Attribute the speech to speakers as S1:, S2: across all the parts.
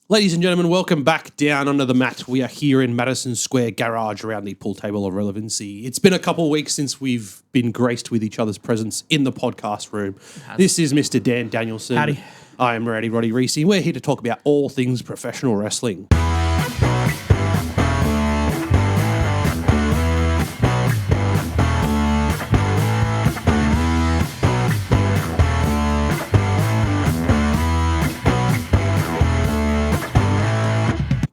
S1: Ladies and gentlemen, welcome back down under the mat. We are here in Madison Square Garage around the pool table of relevancy. It's been a couple of weeks since we've been graced with each other's presence in the podcast room. This is Mr. Dan Danielson.
S2: Howdy.
S1: I am Roddy Reece. We're here to talk about all things professional wrestling.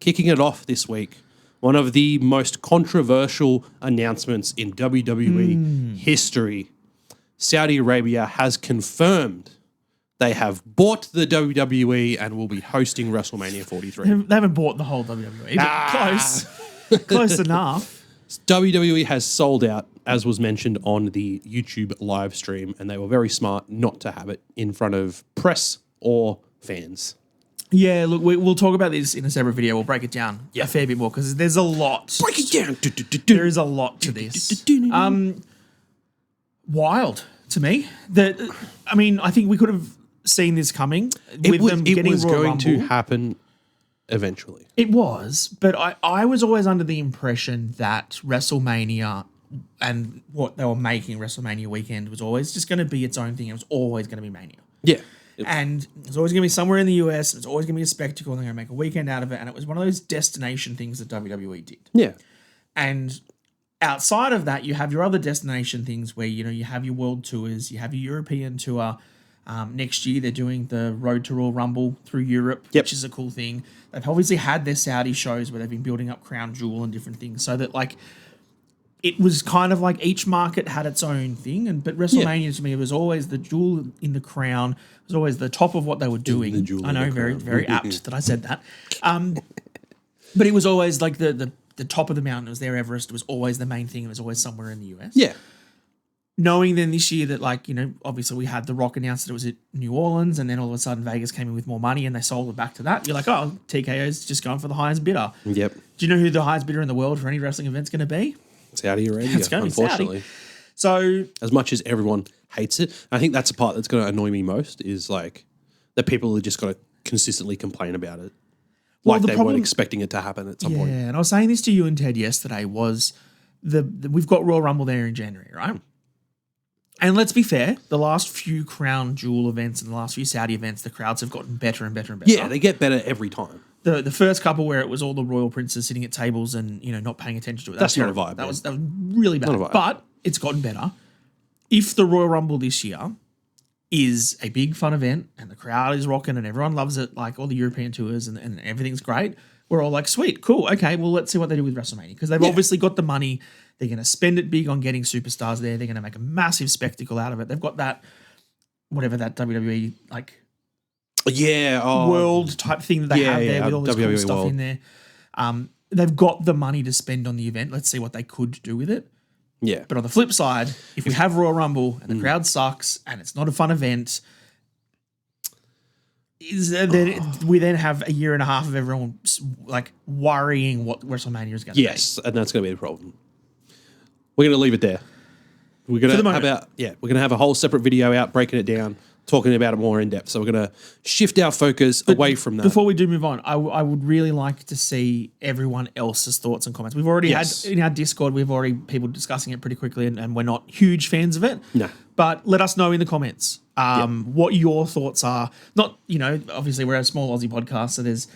S1: Kicking it off this week, one of the most controversial announcements in WWE history. Saudi Arabia has confirmed they have bought the WWE and will be hosting WrestleMania 43.
S2: They haven't bought the whole WWE, but close. Close enough.
S1: WWE has sold out, as was mentioned on the YouTube live stream, and they were very smart not to have it in front of press or fans.
S2: Yeah, look, we'll talk about this in a separate video. We'll break it down a fair bit more because there's a lot.
S1: Break it down.
S2: There is a lot to this. Wild to me. I think we could have seen this coming with them getting
S1: It was
S2: Royal
S1: going
S2: Rumble.
S1: to happen eventually.
S2: It was, but I was always under the impression that WrestleMania and what they were making WrestleMania weekend was always just going to be its own thing. It was always going to be Mania.
S1: Yeah.
S2: And it's always going to be somewhere in the US. It's always going to be a spectacle. And they're going to make a weekend out of it. And it was one of those destination things that WWE did.
S1: Yeah.
S2: And outside of that, you have your other destination things where, you have your world tours. You have your European tour. Next year, they're doing the Road to Royal Rumble through Europe, which is a cool thing. They've obviously had their Saudi shows where they've been building up Crown Jewel and different things so that, it was kind of like each market had its own thing. But WrestleMania to me was always the jewel in the crown. It was always the top of what they were doing. I know, very, very apt that I said that. But it was always like the top of the mountain. It was their Everest. It was always the main thing. It was always somewhere in the US.
S1: Yeah.
S2: Knowing then this year that obviously we had The Rock announce that it was at New Orleans and then all of a sudden Vegas came in with more money and they sold it back to that. You're like, oh, TKO's just going for the highest bidder.
S1: Yep.
S2: Do you know who the highest bidder in the world for any wrestling event's going to be?
S1: Saudi Arabia,
S2: It's gonna be
S1: unfortunately.
S2: Saudi. So
S1: as much as everyone hates it, I think that's the part that's going to annoy me most is the people are just going to consistently complain about it.
S2: Well,
S1: They weren't expecting it to happen at some point.
S2: Yeah, and I was saying this to you and Ted yesterday was we've got Royal Rumble there in January, right? And let's be fair, the last few Crown Jewel events and the last few Saudi events, the crowds have gotten better and better and better.
S1: Yeah, they get better every time.
S2: The first couple where it was all the royal princes sitting at tables and not paying attention to it.
S1: That's not a vibe.
S2: That was really bad. But it's gotten better. If the Royal Rumble this year is a big fun event and the crowd is rocking and everyone loves it, like all the European tours and everything's great, we're all like, sweet, cool, okay, well, let's see what they do with WrestleMania because they've obviously got the money. They're going to spend it big on getting superstars there. They're going to make a massive spectacle out of it. They've got that, whatever that WWE world type thing that they have there with all this cool stuff in there. They've got the money to spend on the event. Let's see what they could do with it.
S1: Yeah.
S2: But on the flip side, if we have Royal Rumble and the crowd sucks and it's not a fun event, we then have a year and a half of everyone worrying what WrestleMania is going to be.
S1: Yes, and that's going to be the problem. We're going to leave it there. We're going to have a whole separate video out breaking it down, talking about it more in depth. So we're going to shift our focus away from that.
S2: Before we do move on, I would really like to see everyone else's thoughts and comments. We've already had in our Discord, we've already people discussing it pretty quickly and we're not huge fans of it.
S1: No.
S2: But let us know in the comments what your thoughts are. Not, obviously we're a small Aussie podcast, so there's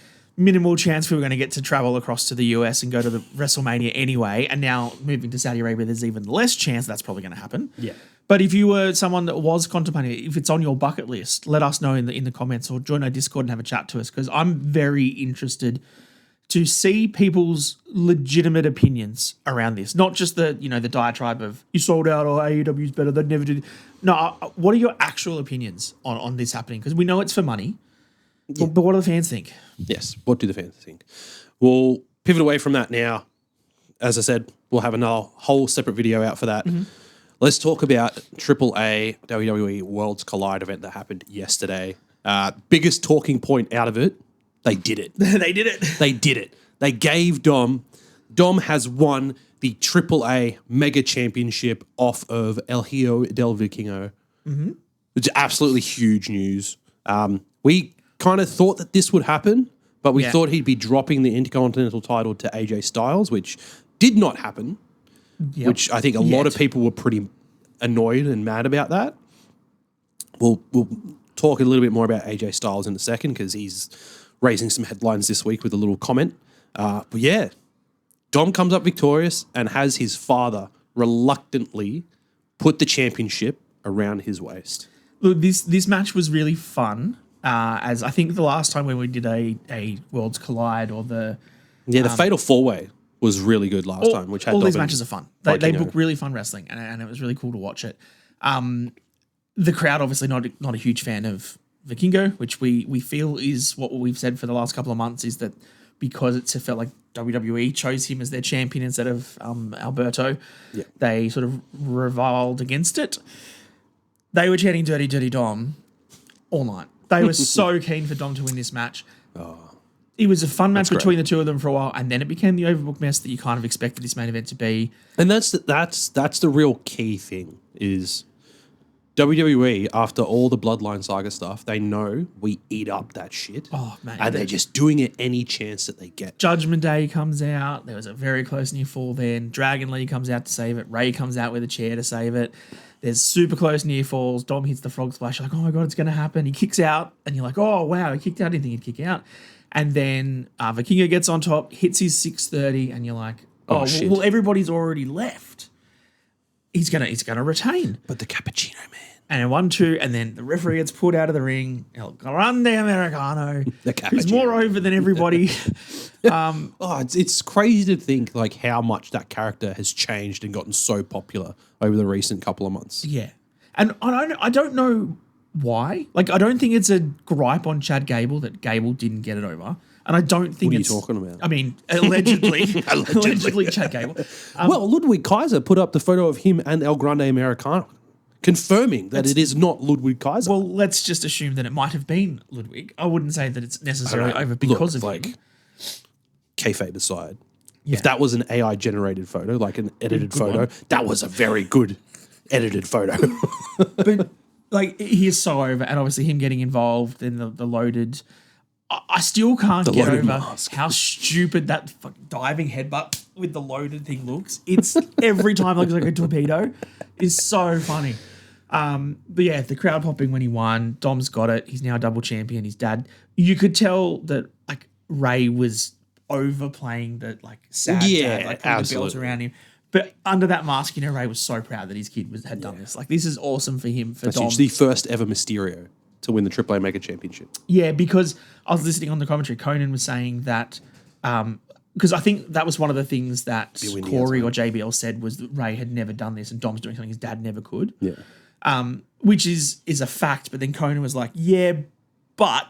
S2: minimal chance we were going to get to travel across to the US and go to the WrestleMania anyway. And now moving to Saudi Arabia, there's even less chance that's probably going to happen.
S1: Yeah.
S2: But if you were someone that was contemplating it, if it's on your bucket list, let us know in the comments or join our Discord and have a chat to us because I'm very interested to see people's legitimate opinions around this. Not just the diatribe of you sold out or AEW's better, they'd never do. No, what are your actual opinions on this happening? Because we know it's for money, but what do the fans think?
S1: Yes, what do the fans think? We'll pivot away from that now. As I said, we'll have another whole separate video out for that. Mm-hmm. Let's talk about AAA WWE Worlds Collide event that happened yesterday. Biggest talking point out of it, they did it.
S2: They did it.
S1: They did it. They gave Dom has won the AAA Mega Championship off of El Hijo del Vikingo. Mm-hmm. It's absolutely huge news. We kind of thought that this would happen, but we thought he'd be dropping the Intercontinental title to AJ Styles, which did not happen, which I think a lot of people were pretty annoyed and mad about that. We'll talk a little bit more about AJ Styles in a second because he's raising some headlines this week with a little comment. But yeah, Dom comes up victorious and has his father reluctantly put the championship around his waist.
S2: Look, this match was really fun. As I think the last time when we did a Worlds Collide or the
S1: Fatal 4-Way was really good last time. Which had
S2: all these matches are fun. They book really fun wrestling, and it was really cool to watch it. The crowd obviously not a huge fan of Vikingo, which we feel is what we've said for the last couple of months is that because it felt like WWE chose him as their champion instead of Alberto, they sort of reviled against it. They were chanting Dirty, Dirty Dom all night. They were so keen for Dom to win this match. It was a fun match between the two of them for a while, and then it became the overbooked mess that you kind of expected this main event to be.
S1: And that's the real key thing is WWE, after all the Bloodline Saga stuff, they know we eat up that shit.
S2: Oh, man.
S1: And they're just doing it any chance that they get.
S2: Judgment Day comes out. There was a very close near fall then. Dragon Lee comes out to save it. Ray comes out with a chair to save it. There's super close near falls. Dom hits the frog splash. You're like, oh my God, it's going to happen. He kicks out, and you're like, oh, wow, he kicked out. I didn't think he'd kick out. And then Vikingo gets on top, hits his 630, and you're like, oh
S1: shit.
S2: Well, everybody's already left. He's gonna retain.
S1: But the cappuccino man.
S2: And then 1-2, and then the referee gets pulled out of the ring. El Grande Americano, who's more over than everybody.
S1: It's crazy to think like how much that character has changed and gotten so popular over the recent couple of months.
S2: Yeah, and I don't know why. Like, I don't think it's a gripe on Chad Gable that Gable didn't get it over. And I don't think
S1: What are you talking about?
S2: I mean, allegedly. allegedly Chad Gable.
S1: Well, Ludwig Kaiser put up the photo of him and El Grande Americano, confirming that it is not Ludwig Kaiser.
S2: Well, let's just assume that it might have been Ludwig. I wouldn't say that it's necessarily over because of him.
S1: Kayfabe aside, if that was an AI-generated photo, like an edited photo, that was a very good edited photo.
S2: But, like, he is so over, and obviously him getting involved in the loaded... I still can't get over how stupid that fucking diving headbutt with the loaded thing looks. It's every time it looks like a torpedo. It's so funny. But yeah, the crowd popping when he won. Dom's got it. He's now a double champion. His dad. You could tell that like Ray was overplaying the like sad dad, like putting the belts around him. But under that mask, you know, Ray was so proud that his kid had done this. Like, this is awesome for him. For Dom.
S1: It's the first ever Mysterio to win the AAA Mega Championship.
S2: Yeah, because I was listening on the commentary. Conan was saying that because I think that was one of the things that Corey or JBL said was that Ray had never done this and Dom's doing something his dad never could.
S1: Yeah.
S2: Which is a fact. But then Conan was like, yeah, but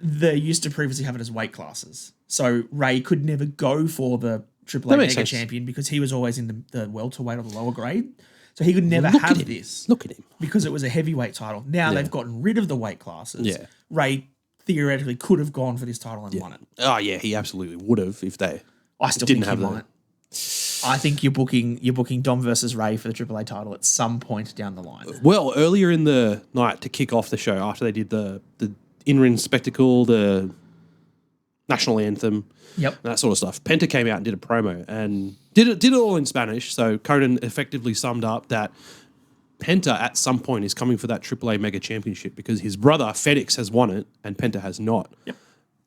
S2: they used to previously have it as weight classes. So Ray could never go for the AAA Mega Champion because he was always in the welterweight or the lower grade. So he could never have this.
S1: Look at him.
S2: Because it was a heavyweight title. Now they've gotten rid of the weight classes. Yeah. Ray theoretically could have gone for this title and won it.
S1: Oh, yeah, he absolutely would have if they
S2: I still didn't think he might. I think you're booking Dom versus Ray for the AAA title at some point down the line.
S1: Well, earlier in the night to kick off the show, after they did the in-ring spectacle, the national anthem, that sort of stuff, Penta came out and did a promo and did it all in Spanish. So Conan effectively summed up that Penta at some point is coming for that AAA Mega Championship because his brother Fedix has won it and Penta has not. Yep.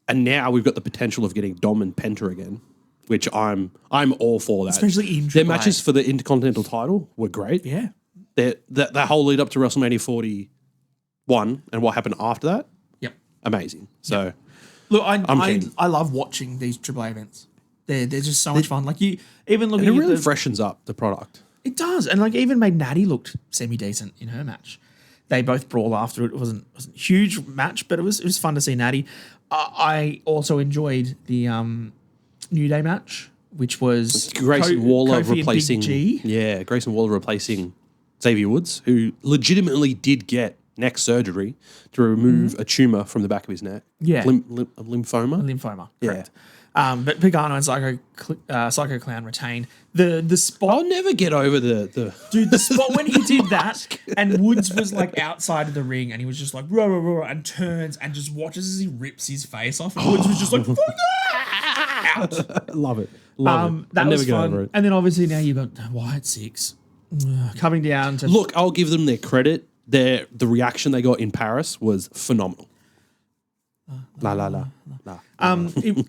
S1: And now we've got the potential of getting Dom and Penta again, which I'm all for that.
S2: Especially in AAA.
S1: Their matches for the Intercontinental title were great.
S2: Yeah.
S1: That whole lead up to WrestleMania 41 and what happened after that, amazing. So,
S2: look, I love watching these AAA events. They're just so much fun. Like you even looking,
S1: and it really freshens up the product.
S2: It does, and like even made Natty looked semi decent in her match. They both brawled after it. It wasn't a huge match, but it was fun to see Natty. I also enjoyed the New Day match, which was
S1: Grayson Waller
S2: Kofi
S1: replacing
S2: and Big G.
S1: Grayson Waller replacing Xavier Woods, who legitimately did get neck surgery to remove a tumor from the back of his neck.
S2: Yeah.
S1: Lymphoma.
S2: Lymphoma, correct. But Pagano and Psycho Clown retained. The spot...
S1: I'll never get over the...
S2: Dude, the spot when he did that and Woods was like outside of the ring and he was just like, rah, rah, rah, and turns and just watches as he rips his face off. And Woods was just like, fuck out.
S1: Love it. Love it.
S2: That
S1: I'll
S2: was
S1: never get
S2: fun.
S1: over it.
S2: And then obviously now you've got Wyatt 6 coming down to...
S1: Look, I'll give them their credit. The reaction they got in Paris was phenomenal. La la la la.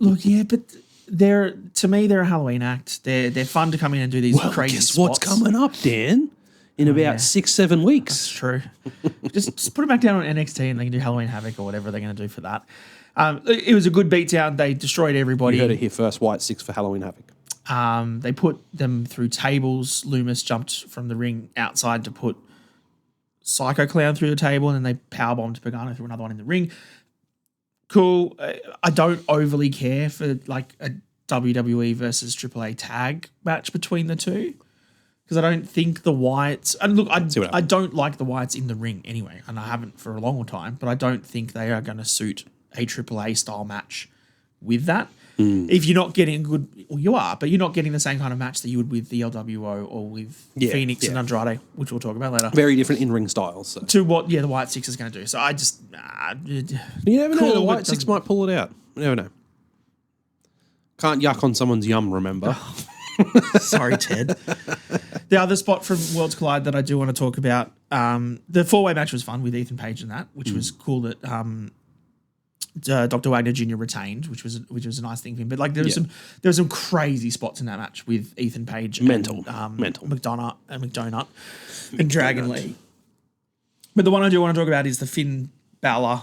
S2: Look, yeah, but they're a Halloween act. They're fun to come in and do these crazy
S1: guess
S2: spots.
S1: what's coming up, Dan? In about 6-7 weeks.
S2: That's true. just put it back down on NXT and they can do Halloween Havoc or whatever they're going to do for that. It was a good beatdown. They destroyed everybody.
S1: You heard it here first. White 6 for Halloween Havoc.
S2: They put them through tables. Loomis jumped from the ring outside to put Psycho Clown through the table, and then they powerbombed Pagano through another one in the ring. Cool. I don't overly care for like a WWE versus AAA tag match between the two because I don't think the Wyatts... And look, I don't like the Wyatts in the ring anyway, and I haven't for a long time, but I don't think they are going to suit a AAA style match with that. If you're not getting a good... Well, you are, but you're not getting the same kind of match that you would with the LWO or with Phoenix and Andrade, which we'll talk about later.
S1: Very different in-ring styles. So.
S2: To what, the Wyatt 6 is going to do. So I just...
S1: you never know. The Wyatt 6 might pull it out. You never know. Can't yuck on someone's yum, remember?
S2: Sorry, Ted. The other spot from Worlds Collide that I do want to talk about, the four-way match was fun with Ethan Page and that, which was cool that... Dr. Wagner Jr. retained, which was a nice thing for him. But like there was some crazy spots in that match with Ethan Page and McDonough and Dragon Lee. But the one I do want to talk about is the Finn Balor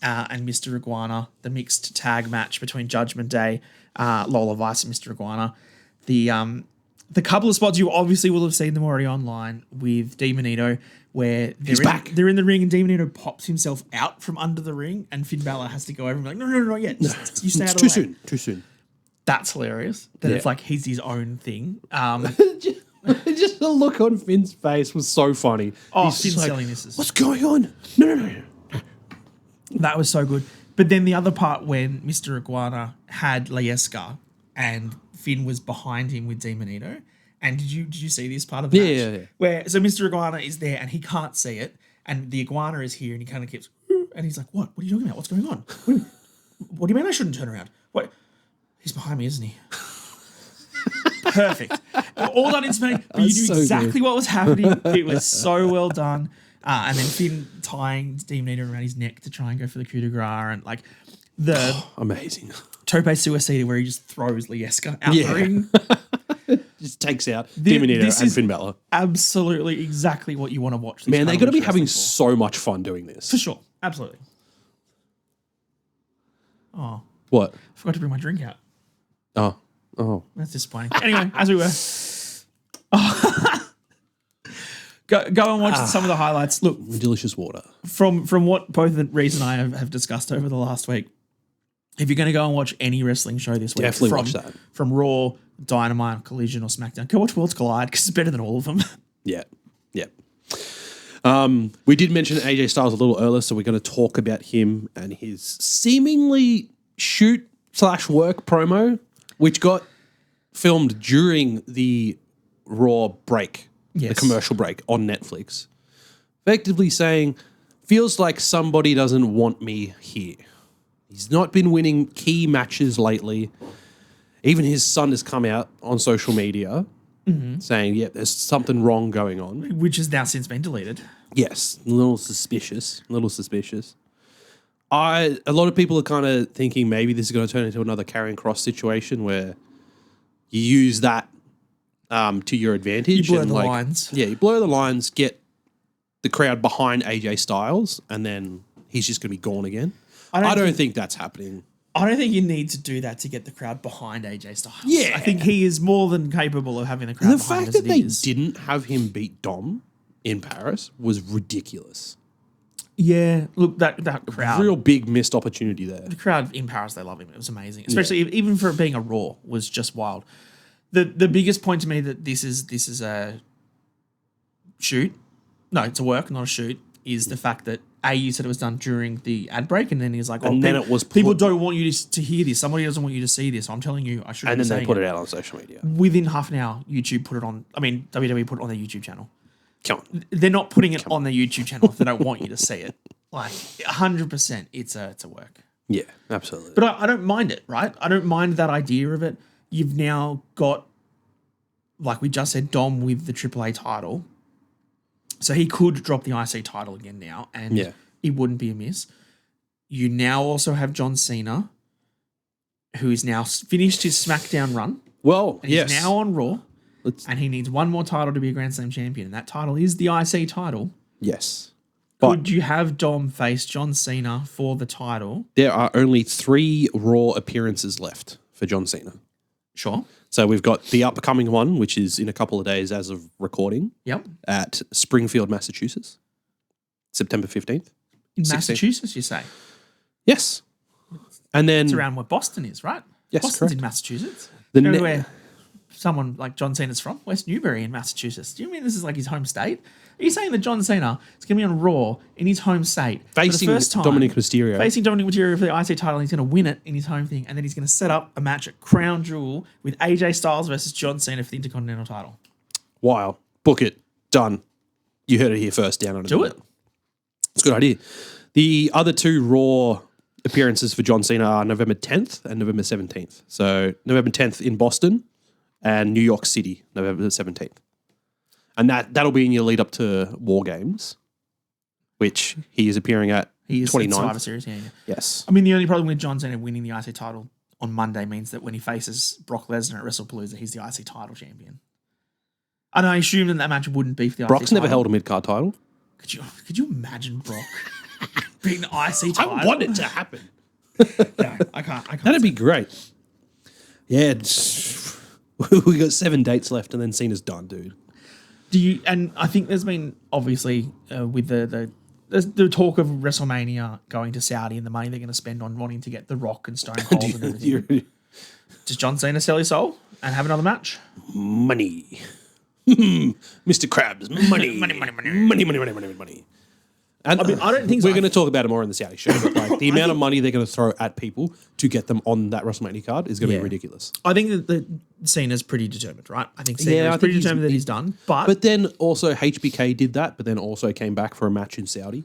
S2: and Mr. Iguana, the mixed tag match between Judgment Day, Lola Vice and Mr. Iguana. The couple of spots you obviously will have seen them already online with Demonito, where they're in the ring and Demonito pops himself out from under the ring and Finn Balor has to go over and be like, no, not yet. You stay out of the way.
S1: Too soon.
S2: That's hilarious. That it's like he's his own thing.
S1: Just the look on Finn's face was so funny.
S2: Oh, Finn's selling this.
S1: What's going on? No.
S2: That was so good. But then the other part when Mr. Iguana had Lieska and Finn was behind him with Demonito. And did you see this part of the match?
S1: Yeah.
S2: Where so Mr. Iguana is there and he can't see it, and the iguana is here and he kind of keeps and he's like, "What? What are you talking about? What's going on? What do you mean I shouldn't turn around? What? He's behind me, isn't he?" Perfect. All done in Spain, but you knew exactly what was happening. It was so well done. And then Finn tying Demonito around his neck to try and go for the coup de grace, and like the
S1: amazing
S2: tope suicida where he just throws Lieska out the ring.
S1: Just takes out Demonito and Finn Balor.
S2: Absolutely exactly what you want to watch.
S1: Man, they're going to be having so much fun doing this.
S2: For sure. Absolutely. Oh.
S1: What?
S2: I forgot to bring my drink out.
S1: Oh.
S2: That's disappointing. Anyway, as we were. Go and watch some of the highlights. Look.
S1: Delicious water.
S2: From what both Reece and I have discussed over the last week, if you're going to go and watch any wrestling show this week,
S1: definitely watch that. From
S2: Raw, Dynamite, Collision, or SmackDown, go watch Worlds Collide because it's better than all of them.
S1: Yeah. We did mention AJ Styles a little earlier, so we're going to talk about him and his seemingly shoot/work promo, which got filmed during the Raw break, the commercial break on Netflix. Effectively saying, feels like somebody doesn't want me here. He's not been winning key matches lately. Even his son has come out on social media saying, there's something wrong going on.
S2: Which has now since been deleted.
S1: Yes, a little suspicious. A lot of people are kind of thinking maybe this is going to turn into another Karrion Kross situation where you use that to your advantage.
S2: You blur the lines.
S1: Yeah, you blur the lines, get the crowd behind AJ Styles, and then he's just going to be gone again. I don't think that's happening.
S2: I don't think you need to do that to get the crowd behind AJ Styles.
S1: Yeah.
S2: I think he is more than capable of having the crowd behind him.
S1: The fact that they didn't have him beat Dom in Paris was ridiculous.
S2: Yeah, look, that crowd.
S1: Real big missed opportunity there.
S2: The crowd in Paris, they love him. It was amazing. Especially even for it being a Raw was just wild. The biggest point to me that this is a shoot. No, it's a work, not a shoot, is the fact that you said it was done during the ad break, and then he's like,
S1: And then it was
S2: people don't want you to hear this. Somebody doesn't want you to see this. So I'm telling you, I should.
S1: And then they put it out on social media.
S2: Within half an hour, YouTube put it on. I mean, WWE put it on their YouTube channel.
S1: Come on.
S2: They're not putting it on their YouTube channel if they don't want you to see it. Like 100%, it's a work.
S1: Yeah, absolutely.
S2: But I don't mind it, right? I don't mind that idea of it. You've now got, like we just said, Dom with the AAA title. So he could drop the IC title again now, and it wouldn't be amiss. You now also have John Cena, who is now finished his SmackDown run.
S1: Well,
S2: and he's now on Raw, and he needs one more title to be a Grand Slam champion, and that title is the IC title.
S1: Yes.
S2: Could you have Dom face John Cena for the title?
S1: There are only 3 Raw appearances left for John Cena.
S2: Sure.
S1: So we've got the upcoming one, which is in a couple of days as of recording.
S2: Yep.
S1: At Springfield, Massachusetts, September 15th.
S2: In Massachusetts, you say?
S1: Yes. And then...
S2: It's around where Boston is, right?
S1: Yes,
S2: Boston's
S1: correct.
S2: in Massachusetts. Where someone like John Cena's from? West Newbury in Massachusetts. Do you mean this is like his home state? Are you saying that John Cena is going to be on Raw in his home state
S1: facing
S2: for the first time,
S1: Dominic Mysterio?
S2: Facing Dominic Mysterio for the IC title, and he's going to win it in his home thing, and then he's going to set up a match at Crown Jewel with AJ Styles versus John Cena for the Intercontinental title.
S1: Wow. Book it. Done. You heard it here first. Down on
S2: Do it.
S1: It's a good idea. The other 2 Raw appearances for John Cena are November 10th and November 17th. So November 10th in Boston and New York City, November 17th. And that'll be in your lead up to War Games, which he is appearing at.
S2: He is
S1: 29th.
S2: Survivor Series, yeah.
S1: Yes.
S2: I mean, the only problem with John Cena winning the IC title on Monday means that when he faces Brock Lesnar at Wrestlepalooza, he's the IC title champion. And I assume that match wouldn't be for the IC title.
S1: Brock's never held a mid-card title.
S2: Could you imagine Brock being the IC title?
S1: I want it to happen.
S2: No, I can't.
S1: That'd be great. Yeah, we got 7 dates left, and then Cena's done, dude.
S2: And I think there's been obviously with the talk of WrestleMania going to Saudi and the money they're going to spend on wanting to get The Rock and Stone Cold and everything. Does John Cena sell his soul and have another match?
S1: Money. Mr. Krabs, money. money. And
S2: I mean, I don't think
S1: we're going to talk about it more in the Saudi show, but like the amount of money they're going to throw at people to get them on that WrestleMania card is going to be ridiculous.
S2: I think that Cena's pretty determined, right? I think Cena's pretty determined that he's done. But
S1: then also HBK did that, but then also came back for a match in Saudi.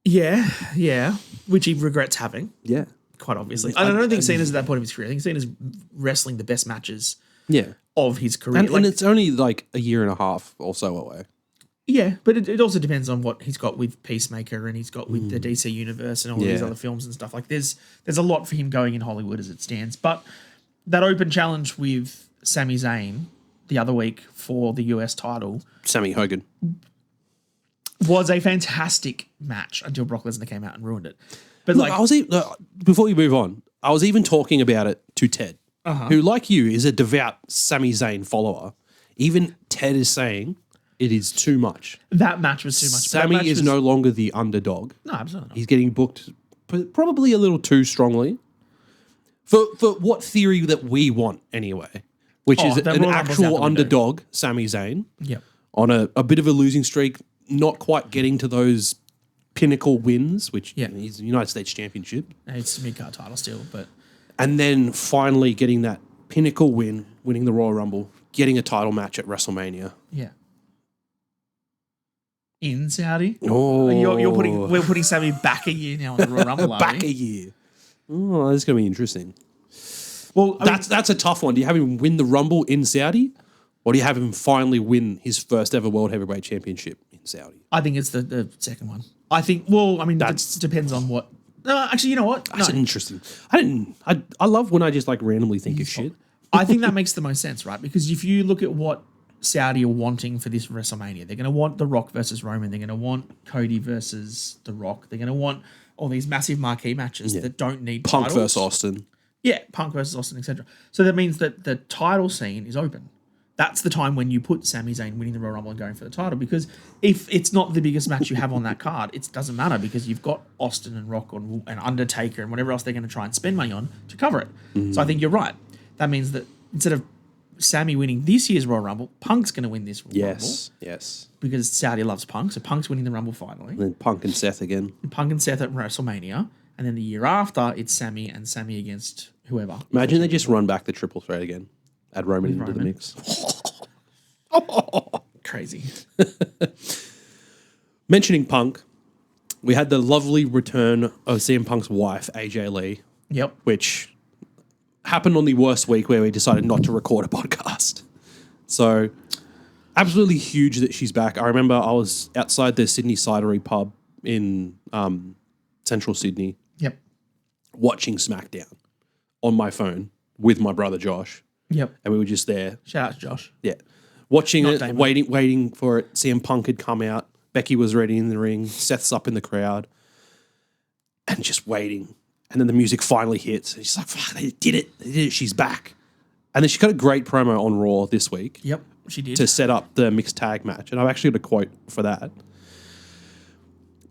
S2: Yeah, which he regrets having.
S1: Yeah.
S2: Quite obviously. I don't think Cena's at that point of his career. I think Cena's wrestling the best matches of his career.
S1: And it's only like a year and a half or so away.
S2: Yeah, but it also depends on what he's got with Peacemaker and he's got with the DC Universe and all these other films and stuff. Like there's a lot for him going in Hollywood as it stands. But that open challenge with Sami Zayn the other week for the US title,
S1: Sammy Hogan,
S2: was a fantastic match until Brock Lesnar came out and ruined it. But
S1: look, before you move on, I was even talking about it to Ted, who, like you, is a devout Sami Zayn follower. Even Ted is saying it is too much.
S2: That match was too much.
S1: Sammy is no longer the underdog.
S2: No, absolutely not.
S1: He's getting booked probably a little too strongly for what theory that we want anyway, which is an actual underdog, Sami Zayn, on a bit of a losing streak, not quite getting to those pinnacle wins, which he's the United States Championship.
S2: It's a mid-card title still, but...
S1: And then finally getting that pinnacle win, winning the Royal Rumble, getting a title match at WrestleMania.
S2: Yeah. In Saudi?
S1: Oh.
S2: We're putting Sammy back a year now in the Royal Rumble,
S1: back a year. Oh, that's going to be interesting.
S2: Well,
S1: that's a tough one. Do you have him win the Rumble in Saudi? Or do you have him finally win his first ever World Heavyweight Championship in Saudi?
S2: I think it's the second one. I think, that depends on what... No, actually, you know what?
S1: That's interesting. I love when I just like randomly think of shit.
S2: I think that makes the most sense, right? Because if you look at what Saudi are wanting for this WrestleMania, they're going to want The Rock versus Roman. They're going to want Cody versus The Rock. They're going to want all these massive marquee matches that don't need
S1: Punk
S2: titles.
S1: versus Austin.
S2: Yeah, Punk versus Austin, etc. So that means that the title scene is open. That's the time when you put Sami Zayn winning the Royal Rumble and going for the title, because if it's not the biggest match you have on that card, it doesn't matter because you've got Austin and Rock and Undertaker and whatever else they're going to try and spend money on to cover it. So I think you're right. That means that instead of Sammy winning this year's Royal Rumble. Punk's going to win this Rumble.
S1: Yes.
S2: Because Saudi loves Punk. So Punk's winning the Rumble finally.
S1: And then Punk and Seth again.
S2: And Punk and Seth at WrestleMania. And then the year after, it's Sammy and Sammy against whoever.
S1: Imagine they just run back the triple threat again. Add Roman into the mix.
S2: Crazy.
S1: Mentioning Punk, we had the lovely return of CM Punk's wife, AJ Lee.
S2: Yep.
S1: Which happened on the worst week where we decided not to record a podcast. So, absolutely huge that she's back. I remember I was outside the Sydney Cidery pub in central Sydney.
S2: Yep.
S1: Watching SmackDown on my phone with my brother Josh.
S2: Yep.
S1: And we were just there.
S2: Shout out to Josh.
S1: Yeah. Watching
S2: Not
S1: it,
S2: Damon.
S1: waiting for it. CM Punk had come out. Becky was ready in the ring. Seth's up in the crowd. And just waiting. And then the music finally hits. And she's like, fuck, they did it. They did it. She's back. And then she got a great promo on Raw this week.
S2: Yep, she did.
S1: To set up the mixed tag match. And I've actually got a quote for that.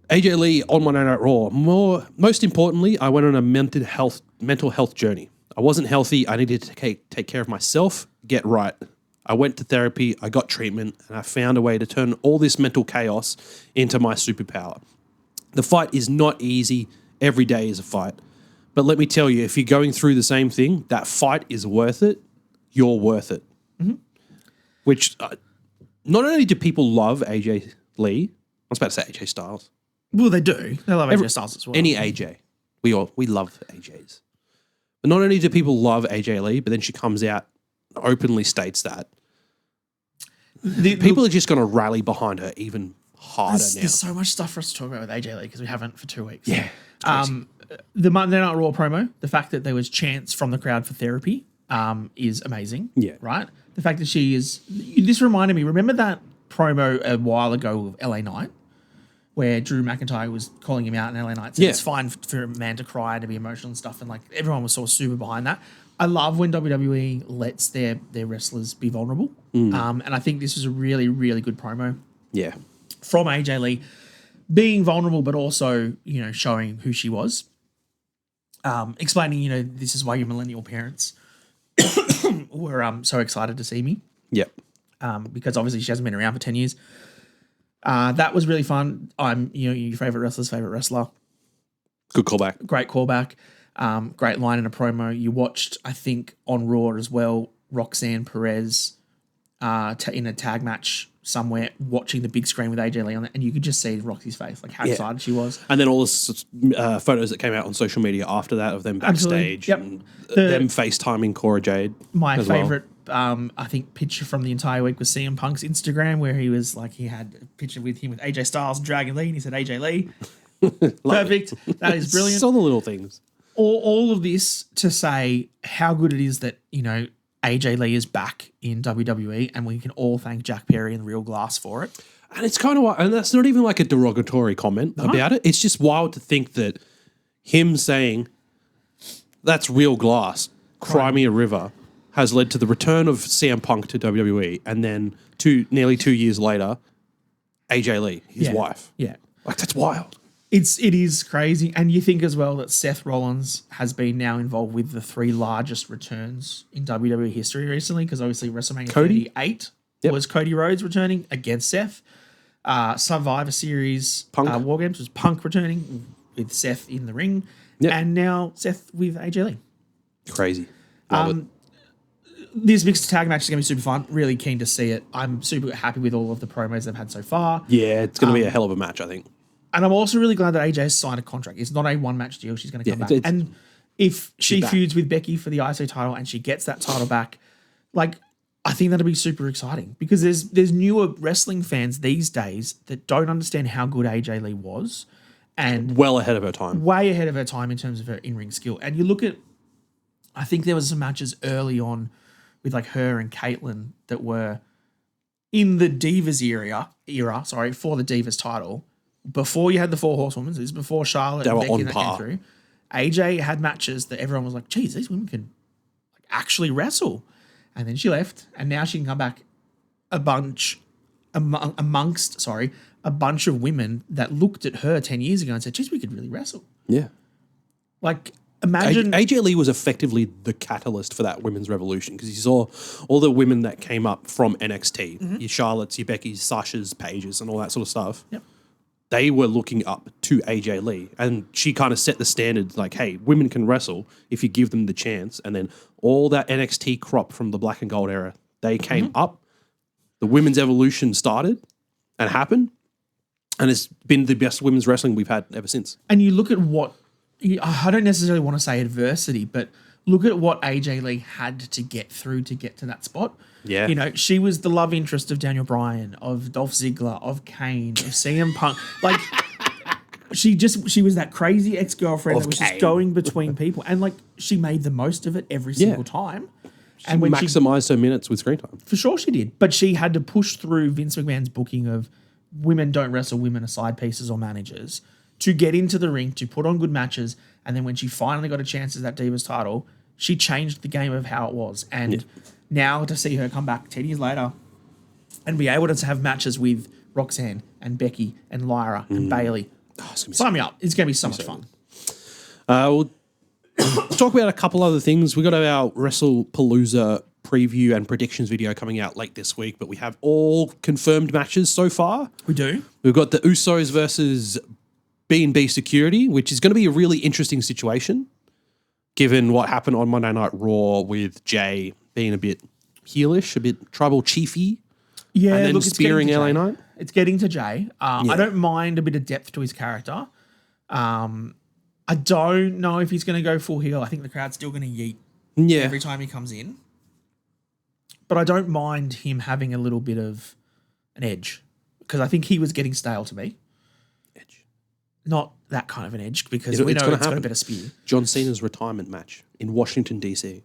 S1: AJ Lee on Monday Night Raw. Most importantly, I went on a mental health journey. I wasn't healthy. I needed to take care of myself, get right. I went to therapy, I got treatment, and I found a way to turn all this mental chaos into my superpower. The fight is not easy. Every day is a fight. But let me tell you, if you're going through the same thing, that fight is worth it. You're worth it. Mm-hmm. Which, not only do people love AJ Lee, I was about to say AJ Styles.
S2: Well, they do. They love AJ Styles as well.
S1: Any AJ. We love AJs. But not only do people love AJ Lee, but then she comes out and openly states that. People are just going to rally behind her even harder now.
S2: There's so much stuff for us to talk about with AJ Lee because we haven't for 2 weeks.
S1: Yeah.
S2: The Monday Night Raw promo, the fact that there was chants from the crowd for therapy is amazing.
S1: Yeah.
S2: Right? The fact that she is... This reminded me, remember that promo a while ago of LA Knight? Where Drew McIntyre was calling him out in LA Knight. Said it's fine for a man to cry and to be emotional and stuff. And like everyone was sort of super behind that. I love when WWE lets their wrestlers be vulnerable. And I think this was a really, really good promo.
S1: Yeah.
S2: From AJ Lee. Being vulnerable, but also, showing who she was. Explaining, this is why your millennial parents were so excited to see me.
S1: Yep.
S2: Because obviously she hasn't been around for 10 years. That was really fun. I'm, your favorite wrestler's favorite wrestler.
S1: Good callback.
S2: Great callback. Great line in a promo. You watched, I think, on Raw as well, Roxanne Perez in a tag match somewhere, watching the big screen with AJ Lee on it, and you could just see Roxy's face, like how excited she was.
S1: And then all the photos that came out on social media after that of them backstage, and them FaceTiming Cora Jade.
S2: My favorite, I think, picture from the entire week was CM Punk's Instagram, where he was like, he had a picture with him with AJ Styles and Dragon Lee, and he said AJ Lee. Perfect. That is brilliant.
S1: It's all the little things.
S2: All of this to say how good it is that, AJ Lee is back in WWE, and we can all thank Jack Perry and Real Glass for it.
S1: And it's kind of, and that's not even like a derogatory comment about it. It's just wild to think that him saying that's Real Glass, Cry Me a River, has led to the return of CM Punk to WWE, and then nearly 2 years later, AJ Lee, his wife.
S2: Yeah.
S1: Like, that's wild.
S2: It is crazy. And you think as well that Seth Rollins has been now involved with the 3 largest returns in WWE history recently, because obviously WrestleMania 38 was Cody Rhodes returning against Seth. Survivor Series War Games was Punk returning with Seth in the ring. Yep. And now Seth with AJ Lee.
S1: Crazy. Love it.
S2: This mixed tag match is going to be super fun. Really keen to see it. I'm super happy with all of the promos they've had so far.
S1: Yeah, it's going to be a hell of a match, I think.
S2: And I'm also really glad that AJ has signed a contract. It's not a one-match deal. She's going to come back. And if she feuds with Becky for the IC title and she gets that title back, like, I think that'll be super exciting, because there's newer wrestling fans these days that don't understand how good AJ Lee was, and
S1: well ahead of her time.
S2: Way ahead of her time in terms of her in-ring skill. And you look at, I think there was some matches early on with like her and Caitlyn that were in the Divas era, for the Divas title. Before you had the 4 Horsewomen, this is before Charlotte and Becky that came through. AJ had matches that everyone was like, geez, these women can actually wrestle. And then she left, and now she can come back amongst a bunch of women that looked at her 10 years ago and said, geez, we could really wrestle.
S1: Yeah.
S2: Like, imagine
S1: AJ Lee was effectively the catalyst for that women's revolution because you saw all the women that came up from NXT, your Charlottes, your Beckys, Sashas, Paiges, and all that sort of stuff.
S2: Yep.
S1: They were looking up to AJ Lee, and she kind of set the standard like, hey, women can wrestle if you give them the chance. And then all that NXT crop from the black and gold era, they came up, the women's evolution started and happened, and it's been the best women's wrestling we've had ever since.
S2: And you look at what, I don't necessarily want to say adversity, but look at what AJ Lee had to get through to get to that spot.
S1: Yeah.
S2: You know, she was the love interest of Daniel Bryan, of Dolph Ziggler, of Kane, of CM Punk. Like, she was that crazy ex-girlfriend that was just going between people. And, like, she made the most of it every single time.
S1: She maximised her minutes with screen time.
S2: For sure she did. But she had to push through Vince McMahon's booking of women don't wrestle, women are side pieces or managers, to get into the ring, to put on good matches. And then when she finally got a chance at that Divas title, she changed the game of how it was. And now to see her come back 10 years later and be able to have matches with Roxanne and Becky and Lyra and Bayley. Sign me up. It's going to be so much fun.
S1: We'll talk about a couple other things. We got our Wrestlepalooza preview and predictions video coming out late this week, but we have all confirmed matches so far.
S2: We do.
S1: We've got the Usos versus B&B Security, which is going to be a really interesting situation, given what happened on Monday Night Raw with Jay being a bit heelish, a bit tribal chiefy.
S2: Yeah,
S1: and then
S2: look,
S1: spearing LA Knight.
S2: It's getting to Jay. I don't mind a bit of depth to his character. I don't know if he's going to go full heel. I think the crowd's still going to yeet every time he comes in. But I don't mind him having a little bit of an edge because I think he was getting stale to me.
S1: Edge.
S2: Not that kind of an edge because we know it's got a better spear.
S1: John Cena's retirement match in Washington, D.C.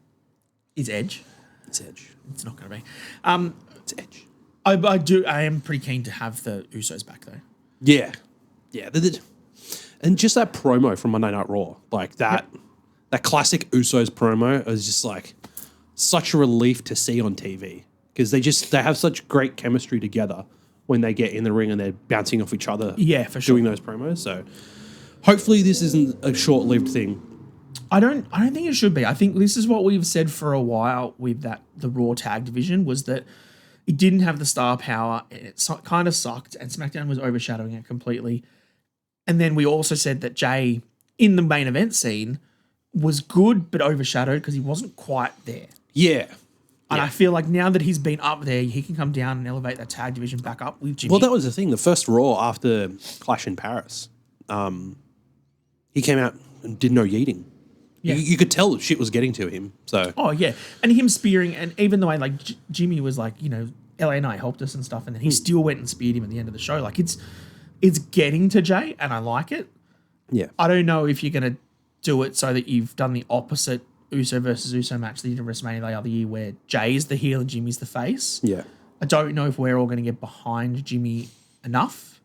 S2: Is Edge.
S1: It's Edge.
S2: It's not going to be.
S1: It's Edge.
S2: I am pretty keen to have the Usos back though.
S1: Yeah. Yeah. And just that promo from Monday Night Raw, like that classic Usos promo is just like such a relief to see on TV because they have such great chemistry together when they get in the ring and they're bouncing off each other.
S2: Yeah, for sure.
S1: Doing those promos. So hopefully this isn't a short-lived thing.
S2: I don't think it should be. I think this is what we've said for a while with the Raw tag division was that it didn't have the star power. It kind of sucked and SmackDown was overshadowing it completely. And then we also said that Jay in the main event scene was good but overshadowed because he wasn't quite there.
S1: Yeah.
S2: And I feel like now that he's been up there, he can come down and elevate that tag division back up with Jimmy.
S1: Well, that was the thing. The first Raw after Clash in Paris, he came out and did no yeeting. Yeah. You could tell shit was getting to him. So.
S2: Oh, yeah. And him spearing, and even the way like Jimmy was like, LA Knight helped us and stuff, and then he still went and speared him at the end of the show. Like it's getting to Jay, and I like it.
S1: Yeah.
S2: I don't know if you're going to do it so that you've done the opposite Uso versus Uso match that you did in WrestleMania the other year where Jay's the heel and Jimmy's the face.
S1: Yeah.
S2: I don't know if we're all going to get behind Jimmy enough,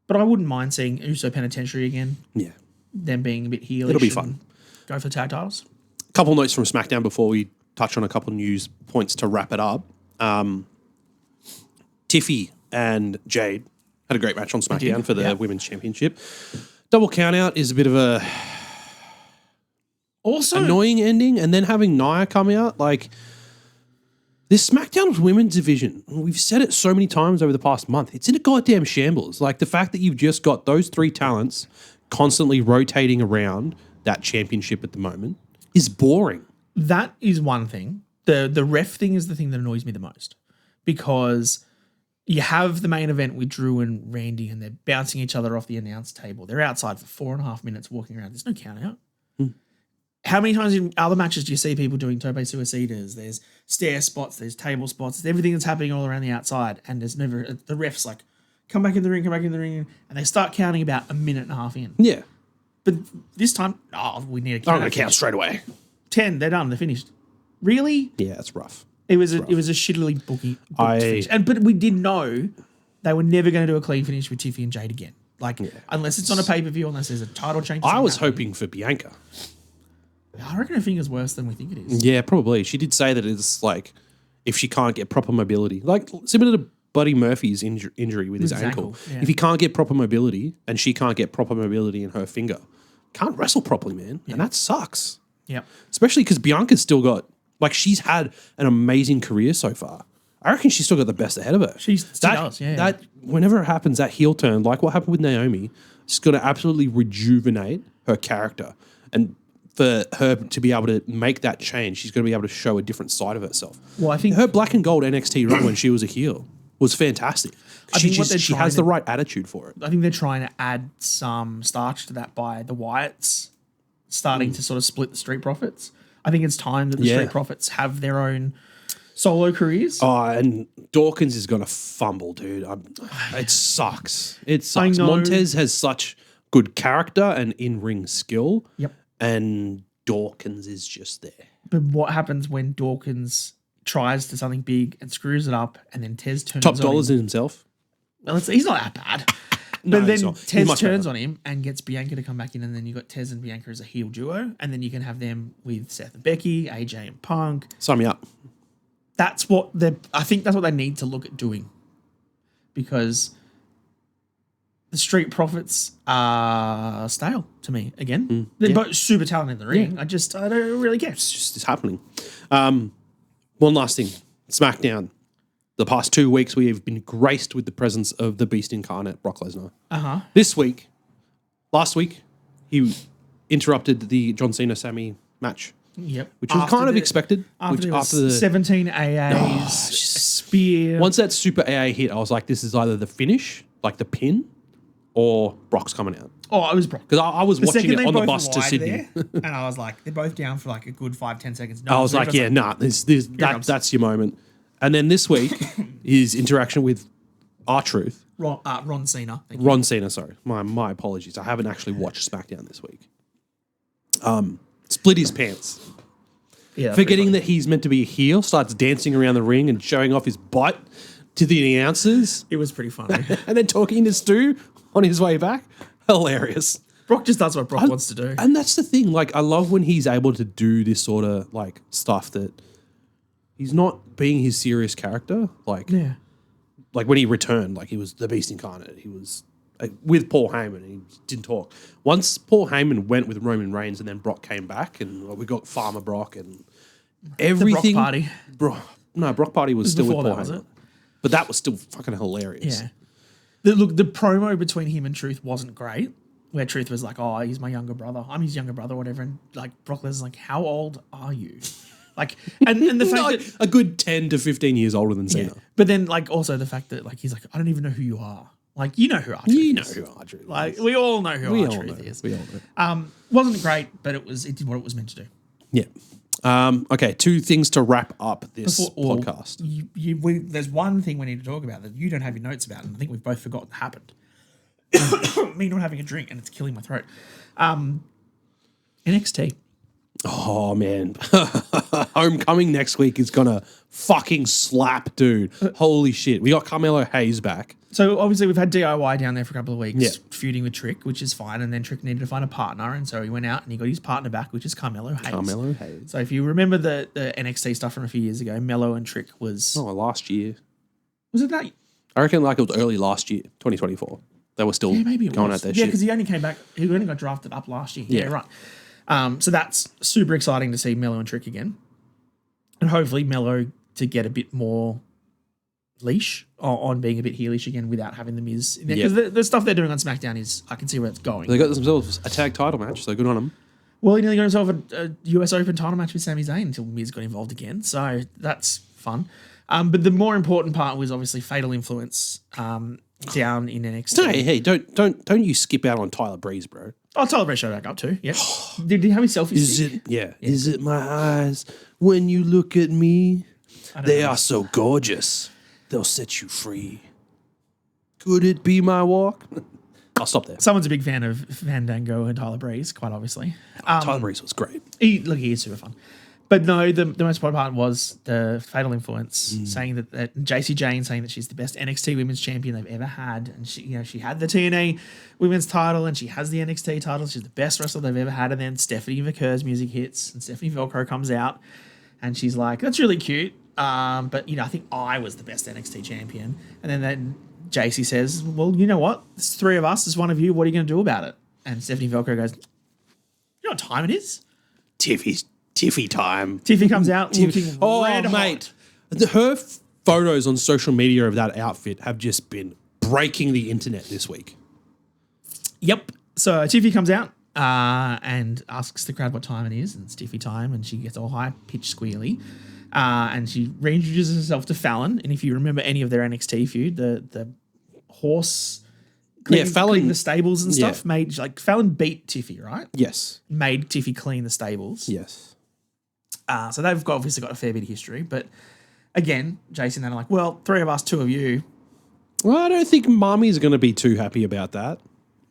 S2: but I wouldn't mind seeing Uso Penitentiary again.
S1: Yeah.
S2: Them being a bit heelish.
S1: It'll be fun.
S2: Go for the tag titles.
S1: A couple notes from SmackDown before we touch on a couple news points to wrap it up. Tiffy and Jade had a great match on SmackDown for the Women's Championship. Double count out is a bit of a also annoying ending, and then having Nia come out, like this SmackDown women's division, we've said it so many times over the past month, it's in a goddamn shambles. Like the fact that you've just got those three talents constantly rotating around that championship at the moment is boring.
S2: That is one thing. The ref thing is the thing that annoys me the most because you have the main event with Drew and Randy and they're bouncing each other off the announce table. They're outside for 4.5 minutes walking around. There's no count out. How many times in other matches do you see people doing tope suicidas? There's stair spots, there's table spots, there's everything that's happening all around the outside, and there's never the ref's like, come back in the ring, and they start counting about 1.5 minutes in.
S1: Yeah.
S2: But this time, we need a count.
S1: I'm going to count straight away.
S2: 10, they're done, they're finished. Really?
S1: Yeah, it's rough.
S2: It was a shittily booked finish. But we did know they were never going to do a clean finish with Tiffy and Jade again. Like, unless it's on a pay-per-view, unless there's a title change.
S1: I was hoping for Bianca.
S2: I reckon her finger's worse than we think it is.
S1: Yeah, probably. She did say that it's like if she can't get proper mobility, like similar to Buddy Murphy's injury with his ankle.
S2: Yeah.
S1: If he can't get proper mobility and she can't get proper mobility in her finger, can't wrestle properly, man. And that sucks.
S2: Yeah.
S1: Especially because Bianca's still got, like, she's had an amazing career so far. I reckon she's still got the best ahead of her.
S2: She does, yeah.
S1: That, whenever it happens, that heel turn, like what happened with Naomi, it's going to absolutely rejuvenate her character. And for her to be able to make that change, she's going to be able to show a different side of herself.
S2: Well, I think
S1: her black and gold NXT run when she was a heel was fantastic. She has the right attitude for it.
S2: I think they're trying to add some starch to that by the Wyatts starting to sort of split the Street Profits. I think it's time that the Street Profits have their own solo careers.
S1: Oh, and Dawkins is going to fumble, dude. It sucks. It sucks. Montez has such good character and in-ring skill.
S2: Yep.
S1: And Dawkins is just there.
S2: But what happens when Dawkins tries to something big and screws it up and then Tez turns
S1: Top
S2: on
S1: dollars
S2: him?
S1: in himself.
S2: Well, he's not that bad.
S1: No,
S2: but then
S1: he's not.
S2: Tez turns on him and gets Bianca to come back in, and then you got Tez and Bianca as a heel duo, and then you can have them with Seth and Becky, AJ and Punk.
S1: Sign me up.
S2: I think that's what they need to look at doing, because the Street Profits are stale to me again. They're both super talented in the ring. I don't really care.
S1: It's happening. One last thing. SmackDown. The past 2 weeks, we have been graced with the presence of the Beast Incarnate, Brock Lesnar. Last week, he interrupted the John Cena-Sami match.
S2: Yep.
S1: Which was kind of expected.
S2: After the 17 AAs, spear.
S1: Once that super AA hit, I was like, this is either the finish, like the pin, or Brock's coming out.
S2: Oh, it was Brock.
S1: Because I was watching it on the bus to Sydney.
S2: There, and I was like, they're both down for like a good 5-10 seconds.
S1: I was like, that's your moment. And then this week, his interaction with R-Truth.
S2: Ron Cena.
S1: Ron Cena, sorry. My apologies. I haven't actually watched SmackDown this week. Split his pants.
S2: Yeah,
S1: forgetting that he's meant to be a heel, starts dancing around the ring and showing off his butt to the announcers.
S2: It was pretty funny.
S1: And then talking to Stu on his way back. Hilarious.
S2: Brock just does what Brock wants to do.
S1: And that's the thing. Like, I love when he's able to do this sort of, like, stuff that he's not being his serious character. Like, like when he returned, like, he was the Beast Incarnate. He was with Paul Heyman and he didn't talk. Once Paul Heyman went with Roman Reigns and then Brock came back and we got Farmer Brock and everything.
S2: The Brock Party.
S1: Brock Party was still with Paul
S2: that, was
S1: Heyman.
S2: it?
S1: But that was still fucking hilarious.
S2: Yeah. The promo between him and Truth wasn't great, where Truth was like, oh, he's my younger brother. I'm his younger brother, whatever. And like Brock Lesnar's like, how old are you? Like, and the fact
S1: like
S2: that
S1: a good 10 to 15 years older than Cena.
S2: But then like also the fact that like he's like, I don't even know who you are. Like, you know who R-Truth is.
S1: You know who R-Truth is.
S2: Like, we all know who R-Truth is.
S1: We all know.
S2: Wasn't great, but it did what it was meant to do.
S1: Yeah. Okay, 2 things to wrap up this podcast.
S2: There's one thing we need to talk about that you don't have your notes about, and I think we've both forgotten happened. Me not having a drink, and it's killing my throat. NXT.
S1: Oh, man. Homecoming next week is going to fucking slap, dude. Holy shit. We got Carmelo Hayes back.
S2: So, obviously, we've had DIY down there for a couple of weeks, feuding with Trick, which is fine. And then Trick needed to find a partner. And so he went out and he got his partner back, which is Carmelo Hayes. So, if you remember the NXT stuff from a few years ago, Melo and Trick was...
S1: Oh, last year.
S2: Was it that?
S1: I reckon like it was early last year, 2024. They were still going at their shit.
S2: Yeah, because he only came back... He only got drafted up last year. Yeah, right. So, that's super exciting to see Melo and Trick again. And hopefully Melo to get a bit more leash on being a bit heelish again without having the Miz in there. Because the stuff they're doing on SmackDown is, I can see where it's going.
S1: They got themselves a tag title match, so good on them.
S2: Well, he nearly got himself a US Open title match with Sami Zayn until Miz got involved again. So that's fun. But the more important part was obviously Fatal Influence down in NXT.
S1: Hey, don't you skip out on Tyler Breeze, bro.
S2: Oh, Tyler Breeze showed back up too. Yeah. Did he have his selfie?
S1: Is it my eyes when you look at me? They are so gorgeous. They'll set you free. Could it be my walk? I'll stop there.
S2: Someone's a big fan of Fandango and Tyler Breeze, quite obviously.
S1: Tyler Breeze was great.
S2: He is super fun. But no, the most important part was the Fatal Influence saying that JC Jane saying that she's the best NXT Women's Champion they've ever had, and she had the TNA Women's title and she has the NXT title. She's the best wrestler they've ever had. And then Stephanie McCur's music hits and Stephanie Velcro comes out, and she's like, "That's really cute, but I think I was the best NXT champion." And then JC says, "Well, you know what? There's 3 of us. There's one of you. What are you going to do about it?" And Stephanie Velcro goes, You know what time it is?
S1: Tiffy time.
S2: Tiffy comes out looking red hot.
S1: Mate. Her photos on social media of that outfit have just been breaking the internet this week.
S2: Yep. So Tiffy comes out and asks the crowd what time it is, and it's Tiffy time, and she gets all high-pitched squealy. And she reintroduces herself to Fallon. And if you remember any of their NXT feud, the horse cleaning the stables and stuff, made like Fallon beat Tiffy, right?
S1: Yes.
S2: Made Tiffy clean the stables.
S1: Yes.
S2: So they've obviously got a fair bit of history. But again, Jason and I'm like, well, 3 of us, 2 of you.
S1: Well, I don't think Mummy's going to be too happy about that.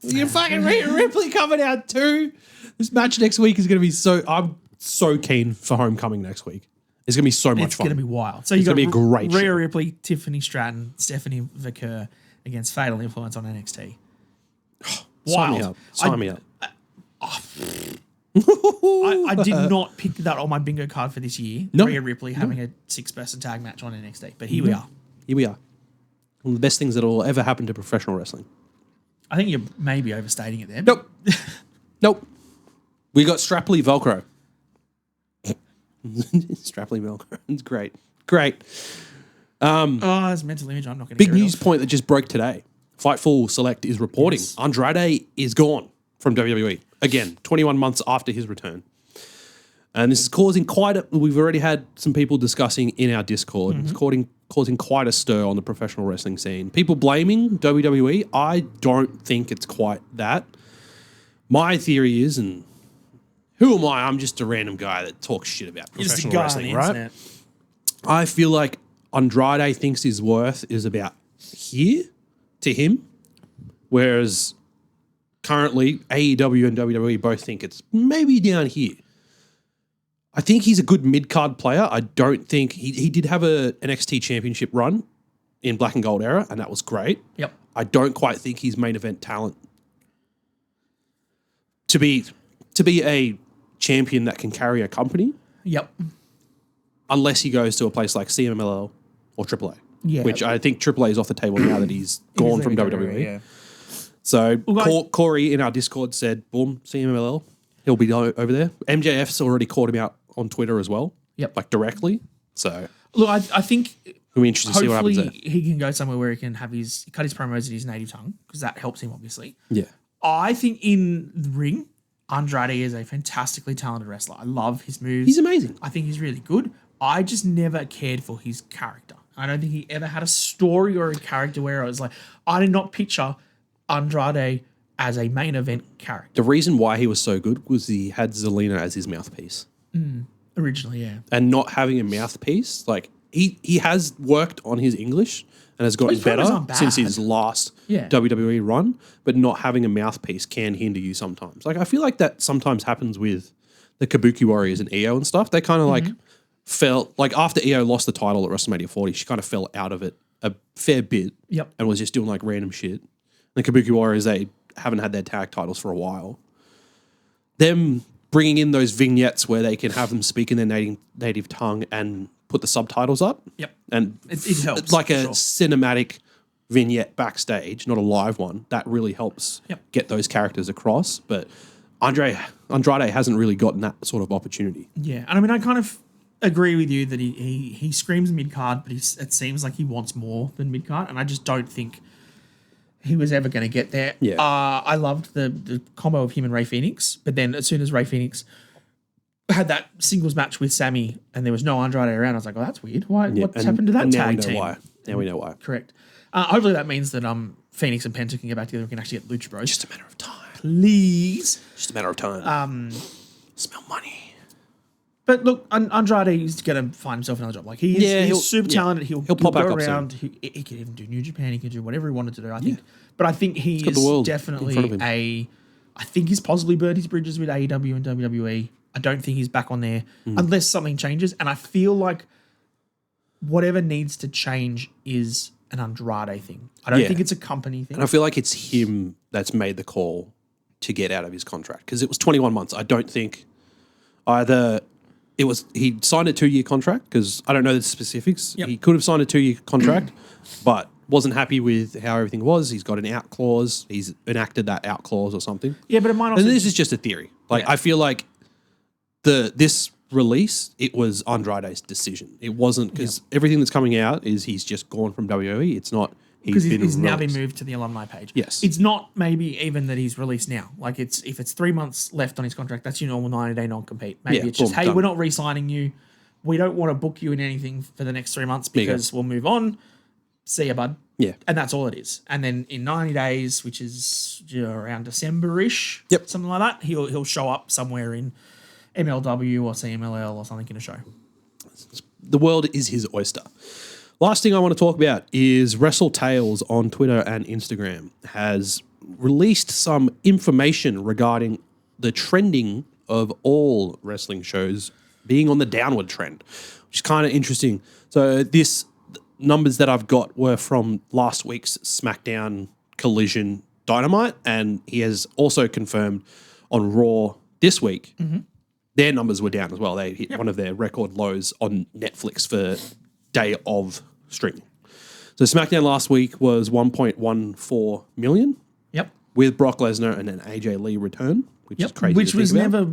S1: You're fucking Ripley coming out too. This match next week is going to be I'm so keen for Homecoming next week. It's going to be so much fun.
S2: It's going to be wild. So
S1: it's going to be a great
S2: Rhea
S1: show.
S2: Ripley, Tiffany Stratton, Stephanie Vaquer against Fatal Influence on NXT. Wild.
S1: Sign me up.
S2: I did not pick that on my bingo card for this year.
S1: No.
S2: Rhea Ripley having a 6-person tag match on NXT. But here we are.
S1: Here we are. One of the best things that will ever happen to professional wrestling.
S2: I think you're maybe overstating it there.
S1: Nope. Nope. We got Strapley Velcro. Strapley Velcro. It's great. Great.
S2: It's mental image. I'm not going to
S1: Big news point that just broke today. Fightful Select is reporting Andrade is gone from WWE. Again, 21 months after his return. And this is causing we've already had some people discussing in our Discord. It's causing quite a stir on the professional wrestling scene. People blaming WWE. I don't think it's quite that. My theory is, and who am I? I'm just a random guy that talks shit about professional wrestling, right? I feel like Andrade thinks his worth is about here to him, whereas currently AEW and WWE both think it's maybe down here. I think he's a good mid-card player. I don't think he did have a NXT championship run in Black and Gold era, and that was great.
S2: Yep.
S1: I don't quite think he's main event talent to be a champion that can carry a company.
S2: Yep.
S1: Unless he goes to a place like CMLL or AAA.
S2: Yeah.
S1: Which I think AAA is off the table now that he's gone from WWE.
S2: Yeah.
S1: So Corey in our Discord said, boom, CMLL. He'll be over there. MJF's already called him out on Twitter as well.
S2: Yep.
S1: Like directly. So
S2: look, I think
S1: we'll be interested to see what happens there.
S2: He can go somewhere where he can cut his promos in his native tongue, because that helps him obviously.
S1: Yeah.
S2: I think in the ring, Andrade is a fantastically talented wrestler. I love his moves.
S1: He's amazing.
S2: I think he's really good. I just never cared for his character. I don't think he ever had a story or a character where I was like, I did not picture Andrade as a main event character.
S1: The reason why he was so good was he had Zelina as his mouthpiece.
S2: Originally, yeah.
S1: And not having a mouthpiece, like he has worked on his English and has gotten better since his last WWE run, but not having a mouthpiece can hinder you sometimes. Like I feel like that sometimes happens with the Kabuki Warriors and EO and stuff. They kind of like felt like after EO lost the title at WrestleMania 40, she kind of fell out of it a fair bit and was just doing like random shit. The Kabuki Warriors, they haven't had their tag titles for a while. Them bringing in those vignettes where they can have them speak in their native tongue and put the subtitles up.
S2: Yep.
S1: And
S2: it helps.
S1: Like a cinematic vignette backstage, not a live one. That really helps get those characters across. But Andrade hasn't really gotten that sort of opportunity.
S2: Yeah. And I mean, I kind of agree with you that he screams mid-card, but it seems like he wants more than mid-card. And I just don't think he was ever going to get there.
S1: Yeah.
S2: I loved the combo of him and Rey Fenix, but then as soon as Rey Fenix had that singles match with Sammy and there was no Andrade around, I was like, oh, that's weird. What's happened to that tag team?
S1: Now we know why.
S2: Correct. Hopefully that means that Phoenix and Penta can get back together and we can actually get Lucha Bros.
S1: Just a matter of time.
S2: Please.
S1: Just a matter of time. Smell money.
S2: But look, Andrade is going to find himself another job. Like he's super talented. He'll
S1: pop back
S2: go
S1: up
S2: around. He could even do New Japan. He could do whatever he wanted to do. I think. But I think he is definitely I think he's possibly burned his bridges with AEW and WWE. I don't think he's back on there unless something changes. And I feel like whatever needs to change is an Andrade thing. I don't think it's a company thing.
S1: And I feel like it's him that's made the call to get out of his contract because it was 21 months. I don't think either. He signed a 2-year contract because I don't know the specifics. Yep. He could have signed a 2-year contract, but wasn't happy with how everything was. He's got an out clause. He's enacted that out clause or something.
S2: Yeah, but it might also...
S1: And this is just a theory. Like, I feel like this release, it was Andrade's decision. It wasn't because everything that's coming out is he's just gone from WWE. It's not
S2: he's now been moved to the alumni page.
S1: Yes.
S2: It's not maybe even that he's released now. Like if it's 3 months left on his contract, that's your normal 90-day non-compete. Maybe it's just, hey, we're not re-signing you. We don't want to book you in anything for the next 3 months because we'll move on. See ya, bud.
S1: Yeah.
S2: And that's all it is. And then in 90 days, which is around December-ish, something like that, he'll show up somewhere in MLW or CMLL or something in a show.
S1: The world is his oyster. Last thing I want to talk about is WrestleTales on Twitter and Instagram has released some information regarding the trending of all wrestling shows being on the downward trend, which is kind of interesting. So this numbers that I've got were from last week's SmackDown Collision Dynamite, and he has also confirmed on Raw this week their numbers were down as well. They hit one of their record lows on Netflix for day of streaming. So SmackDown last week was 1.14 million.
S2: Yep.
S1: With Brock Lesnar and an AJ Lee return, which is crazy.
S2: Which was
S1: about.
S2: never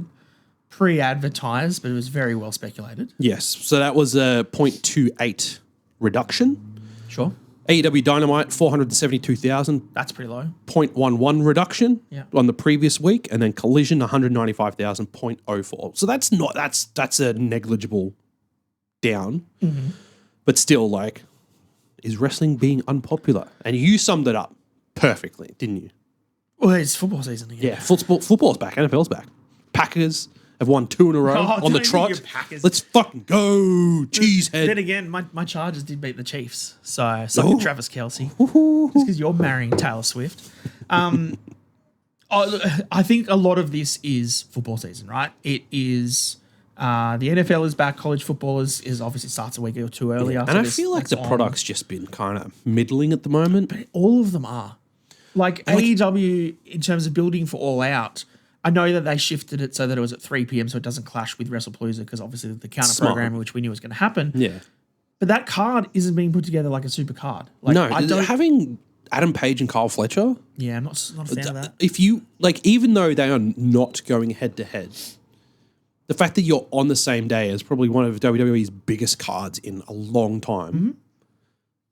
S2: pre-advertised, but it was very well speculated.
S1: Yes. So that was a 0.28 reduction.
S2: Sure.
S1: AEW Dynamite, 472,000.
S2: That's pretty low.
S1: 0.11 reduction on the previous week, and then Collision 195,000, 0.04. So that's a negligible down, but still, like, is wrestling being unpopular? And you summed it up perfectly, didn't you?
S2: Well, it's football season again.
S1: Yeah, football's back, NFL's back. Packers have won 2 in a row on the trot. Let's fucking go, cheesehead.
S2: Then again, my Chargers did beat the Chiefs, so suck it, Travis Kelce. Just because you're marrying Taylor Swift. I think a lot of this is football season, right? It is. The NFL is back. College football is obviously starts a week or two earlier.
S1: And I feel like the product's just been kind of middling at the moment.
S2: But all of them are. Like AEW, in terms of building for All Out, I know that they shifted it so that it was at 3 p.m. so it doesn't clash with Wrestlepalooza because obviously the counter programming, which we knew was going to happen.
S1: Yeah.
S2: But that card isn't being put together like a super card. Like,
S1: having Adam Page and Kyle Fletcher.
S2: Yeah, I'm not a fan of that.
S1: If you, like, even though they are not going head to head, the fact that you're on the same day is probably one of WWE's biggest cards in a long time.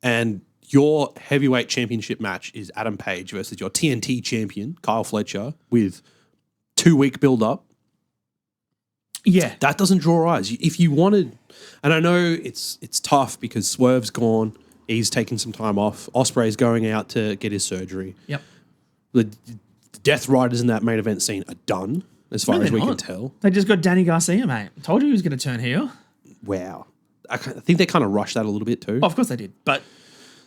S1: And your heavyweight championship match is Adam Page versus your TNT champion, Kyle Fletcher, with 2-week build up.
S2: Yeah.
S1: That doesn't draw eyes. If you wanted, and I know it's tough because Swerve's gone, he's taking some time off. Ospreay's going out to get his surgery.
S2: Yep.
S1: The Death Riders in that main event scene are done, as far as we can tell.
S2: They just got Danny Garcia, mate. I told you he was going to turn heel.
S1: Wow. I think they kind of rushed that a little bit too.
S2: Oh, of course they did, but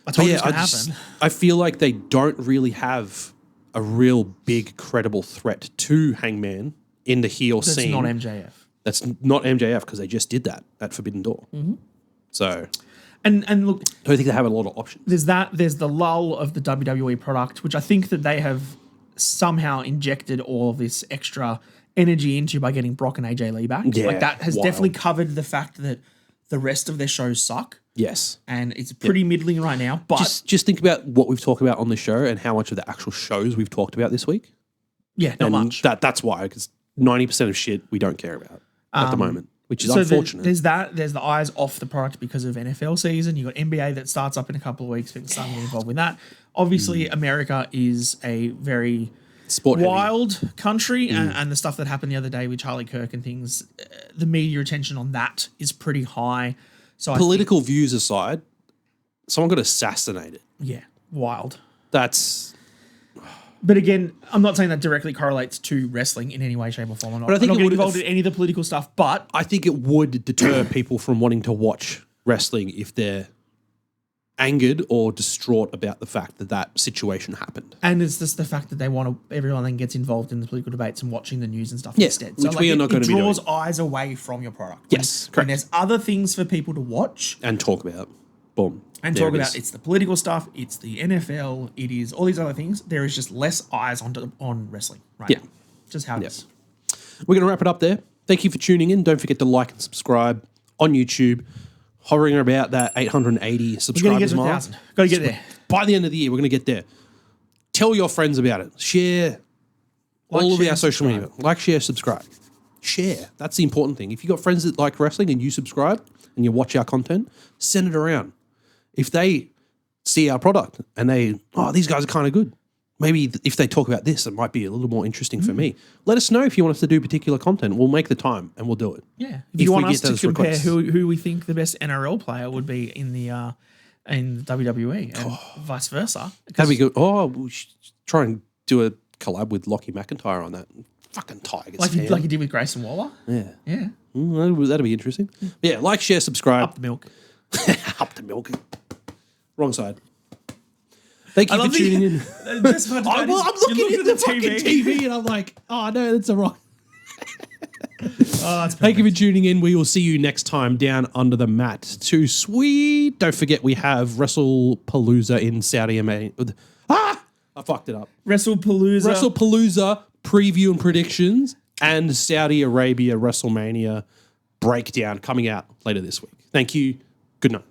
S2: I told you it was going to happen.
S1: I feel like they don't really have a real big credible threat to Hangman in the heel scene.
S2: That's not MJF.
S1: That's not MJF because they just did that at Forbidden Door. So,
S2: and look,
S1: I don't think they have a lot of options.
S2: There's the lull of the WWE product, which I think that they have somehow injected all of this extra energy into by getting Brock and AJ Lee back.
S1: Yeah,
S2: like that has definitely covered the fact that the rest of their shows suck.
S1: Yes.
S2: And it's pretty middling right now. But
S1: just think about what we've talked about on the show and how much of the actual shows we've talked about this week.
S2: Yeah, not much.
S1: That's why, because 90% of shit we don't care about at the moment, which is unfortunate.
S2: There's the eyes off the product because of NFL season. You've got NBA that starts up in a couple of weeks. People start getting involved with that. Obviously, America is a very wild country, and the stuff that happened the other day with Charlie Kirk and things, the media attention on that is pretty high. So
S1: political views aside, someone got assassinated.
S2: Yeah, wild.
S1: That's.
S2: But again, I'm not saying that directly correlates to wrestling in any way, shape, or form. I'm not getting involved in any of the political stuff, but
S1: I think it would deter people from wanting to watch wrestling if they're angered or distraught about the fact that that situation happened.
S2: And it's just the fact that they want to, everyone then gets involved in the political debates and watching the news and stuff instead.
S1: Which we are not going to be doing.
S2: It draws eyes away from your product.
S1: Yes, correct.
S2: And there's other things for people to watch.
S1: And talk about. Boom.
S2: And talk about it's the political stuff, it's the NFL, it is all these other things. There is just less eyes on wrestling right now. Just how it is.
S1: We're going to wrap it up there. Thank you for tuning in. Don't forget to like and subscribe on YouTube. Hovering about that 880 subscribers mark.
S2: Got to get there.
S1: By the end of the year, we're going to get there. Tell your friends about it. Share. all of
S2: share,
S1: our social media. Like, share, subscribe. Share. That's the important thing. If you've got friends that like wrestling and you subscribe and you watch our content, send it around. If they see our product and these guys are kind of good. Maybe if they talk about this, it might be a little more interesting for me. Let us know if you want us to do particular content. We'll make the time and we'll do it.
S2: Yeah. If you want us to compare who we think the best NRL player would be in the WWE and vice versa.
S1: That'd be good. Oh, we should try and do a collab with Lockie McIntyre on that. Fucking Tigers.
S2: Like you did with Grayson Waller?
S1: Yeah.
S2: Yeah.
S1: That'd be interesting. Yeah, like, share, subscribe.
S2: Up the milk.
S1: Up the milk. Wrong side. Thank you for tuning in.
S2: I'm looking
S1: at the fucking TV and I'm like, oh no, that's a wrong. Thank you for tuning in. We will see you next time down under the mat. Too sweet. Don't forget we have Wrestlepalooza in Saudi Arabia. I fucked it up.
S2: Wrestlepalooza
S1: preview and predictions and Saudi Arabia Wrestlemania breakdown coming out later this week. Thank you. Good night.